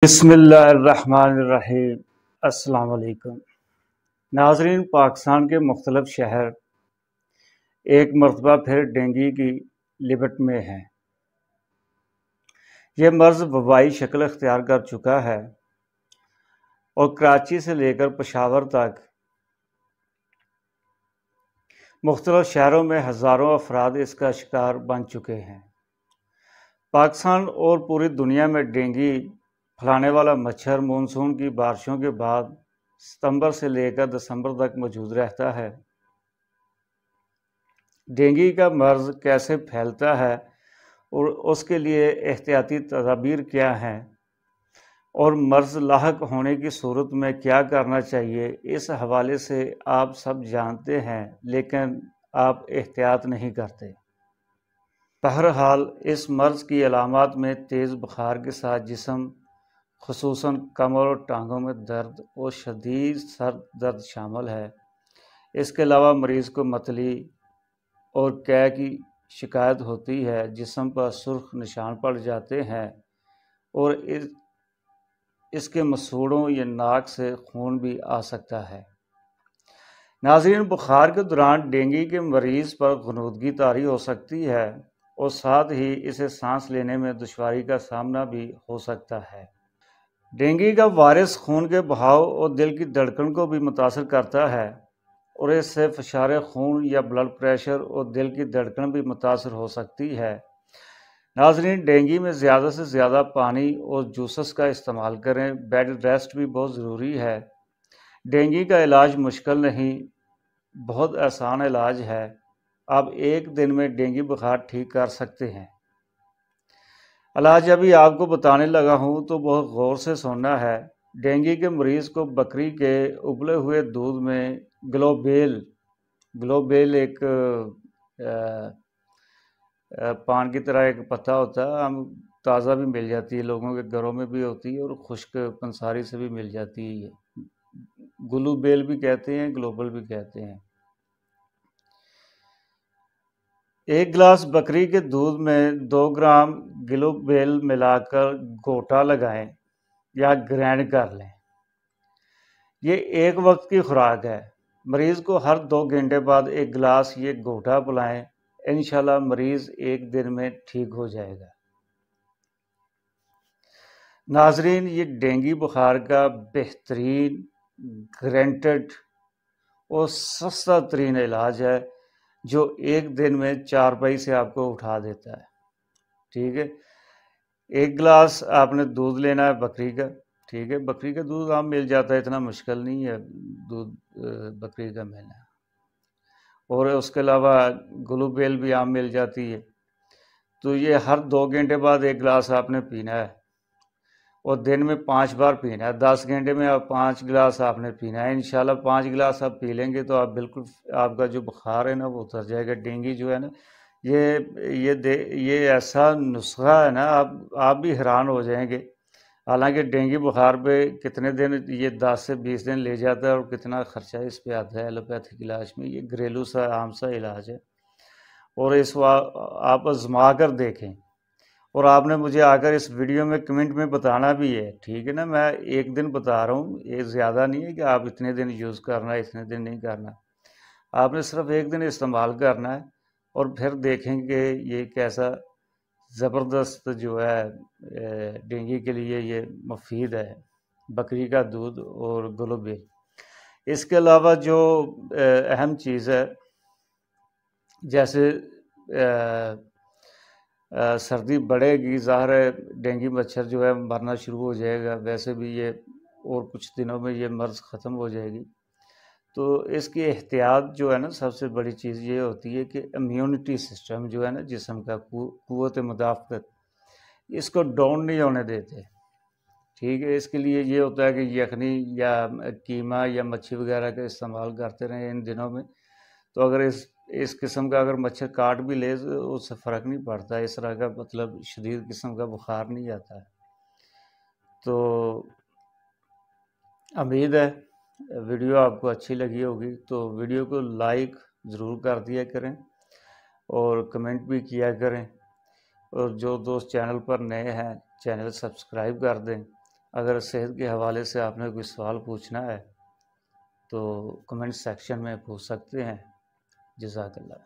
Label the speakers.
Speaker 1: बिस्मिल्लाहिर्रहमानिर्रहीम। अस्सलाम वालेकुम नाज़रीन। पाकिस्तान के मुख्तलिफ शहर एक मरतबा फिर डेंगू की लिपट में हैं। यह मर्ज़ वबाई शक्ल अख्तियार कर चुका है और कराची से लेकर पेशावर तक मुख्तलिफ शहरों में हज़ारों अफराद इसका शिकार बन चुके हैं। पाकिस्तान और पूरी दुनिया में डेंगू फैलाने वाला मच्छर मानसून की बारिशों के बाद सितंबर से लेकर दिसंबर तक मौजूद रहता है। डेंगू का मर्ज़ कैसे फैलता है और उसके लिए एहतियाती तदाबीर क्या हैं और मर्ज़ लाहक होने की सूरत में क्या करना चाहिए, इस हवाले से आप सब जानते हैं, लेकिन आप एहतियात नहीं करते। बहरहाल इस मर्ज़ की अलामात में तेज़ बुखार के साथ जिस्म ख़ुसूसन कमर और टांगों में दर्द और शदीद सर दर्द शामिल है। इसके अलावा मरीज़ को मतली और कै की शिकायत होती है, जिस्म पर सुर्ख निशान पड़ जाते हैं और इसके मसूड़ों या नाक से खून भी आ सकता है। नाज़रीन, बुखार के दौरान डेंगू के मरीज़ पर ग़ुनूदगी तारी हो सकती है और साथ ही इसे सांस लेने में दुश्वारी का सामना भी हो सकता है। डेंगू का वायरस खून के बहाव और दिल की धड़कन को भी मुतासर करता है और इससे फ़शार खून या ब्लड प्रेशर और दिल की धड़कन भी मुतासर हो सकती है। नाज़रीन, डेंगू में ज़्यादा से ज़्यादा पानी और जूसेस का इस्तेमाल करें। बेड रेस्ट भी बहुत ज़रूरी है। डेंगू का इलाज मुश्किल नहीं, बहुत आसान इलाज है। आप एक दिन में डेंगू बुखार ठीक कर सकते हैं। इलाज अभी आपको बताने लगा हूँ तो बहुत गौर से सुनना है। डेंगू के मरीज़ को बकरी के उबले हुए दूध में ग्लोबेल एक पान की तरह एक पत्ता होता है, हम ताज़ा भी मिल जाती है, लोगों के घरों में भी होती है और खुश्क पंसारी से भी मिल जाती है। ग्लूबेल भी कहते हैं, ग्लोबल भी कहते हैं। 1 गिलास बकरी के दूध में 2 ग्राम ग्लूबेल मिलाकर घोटा लगाएं या ग्राइंड कर लें। ये एक वक्त की खुराक है। मरीज़ को हर 2 घंटे बाद 1 गिलास ये घोटा पिलाएं। इंशाल्लाह मरीज़ एक दिन में ठीक हो जाएगा। नाजरीन, ये डेंगू बुखार का बेहतरीन, गारंटेड और सस्ता तरीन इलाज है जो एक दिन में चारपाई से आपको उठा देता है। ठीक है, 1 गिलास आपने दूध लेना है बकरी का। ठीक है, बकरी का दूध आम मिल जाता है, इतना मुश्किल नहीं है दूध बकरी का मिलना। और उसके अलावा ग्लूबेल भी आम मिल जाती है। तो ये हर 2 घंटे बाद 1 गिलास आपने पीना है और दिन में 5 बार पीना है। 10 घंटे में आप 5 गिलास आपने पीना है। इंशाल्लाह 5 गिलास आप पी लेंगे तो आप बिल्कुल आपका जो बुखार है ना वो उतर जाएगा। डेंगू जो है ना, ये ऐसा नुस्खा है ना, आप भी हैरान हो जाएंगे। हालांकि डेंगू बुखार पे कितने दिन, ये 10 से 20 दिन ले जाता है और कितना खर्चा इस पे आता है एलोपैथिक इलाज में। ये घरेलू सा आम सा इलाज है और आप आजमा कर देखें और आपने मुझे आकर इस वीडियो में कमेंट में बताना भी है। ठीक है ना, मैं एक दिन बता रहा हूँ, ये ज़्यादा नहीं है कि आप इतने दिन यूज़ करना है, इतने दिन नहीं करना। आपने सिर्फ एक दिन इस्तेमाल करना है और फिर देखेंगे ये कैसा ज़बरदस्त जो है डेंगू के लिए ये मुफीद है, बकरी का दूध और ग्लोबेल। इसके अलावा जो अहम चीज़ है, जैसे सर्दी बढ़ेगी, ज़ाहिर है डेंगू मच्छर जो है मरना शुरू हो जाएगा। वैसे भी ये और कुछ दिनों में ये मर्ज़ ख़त्म हो जाएगी। तो इसकी एहतियात जो है ना, सबसे बड़ी चीज़ ये होती है कि इम्यूनिटी सिस्टम जो है ना जिस्म का, क़ुव्वत मुदाफ़अत, इसको डाउन नहीं होने देते। ठीक है, इसके लिए ये होता है कि यखनी या कीमा या मच्छी वगैरह का इस्तेमाल करते रहें इन दिनों में। तो अगर इस किस्म का अगर मच्छर काट भी ले तो उससे फ़र्क नहीं पड़ता, इस तरह का मतलब शदीद किस्म का बुखार नहीं आता है। तो उम्मीद है वीडियो आपको अच्छी लगी होगी, तो वीडियो को लाइक ज़रूर कर दिया करें और कमेंट भी किया करें। और जो दोस्त चैनल पर नए हैं, चैनल सब्सक्राइब कर दें अगर सेहत के हवाले से आपने कोई सवाल पूछना है तो कमेंट सेक्शन में पूछ सकते हैं। जज़ाकल्लाह।